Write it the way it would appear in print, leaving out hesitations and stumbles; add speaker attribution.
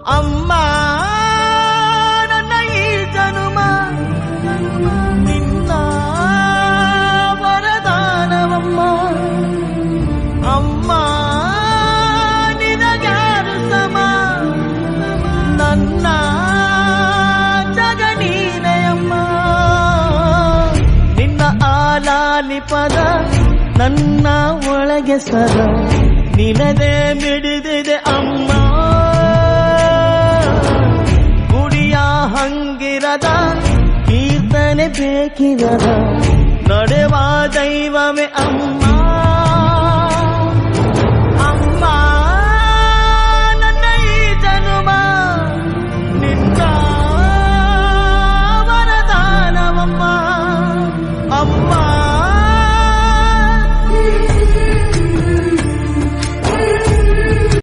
Speaker 1: ಅಮ್ಮ ನನ್ನ ಈ ಜನುಮ ನಿನ್ನ ವರದಾನವಮ್ಮ. ಅಮ್ಮ ನಿನಗ್ಯಾರು ಸಮ, ನನ್ನ ಜಗ ನೀನೆಯಮ್ಮ. ನಿನ್ನ ಆಲಾಲಿಪದ ನನ್ನ ಒಳಗೆ ಸರ ನಿನದೇ ಮಿಡಿದಿದೆ ಅಮ್ಮ. ಗುಡಿಯ ಹಂಗಿರದ ಕೀರ್ತನೆ ಬೇಕಿರದ ನಡೆವ ದೈವವೇ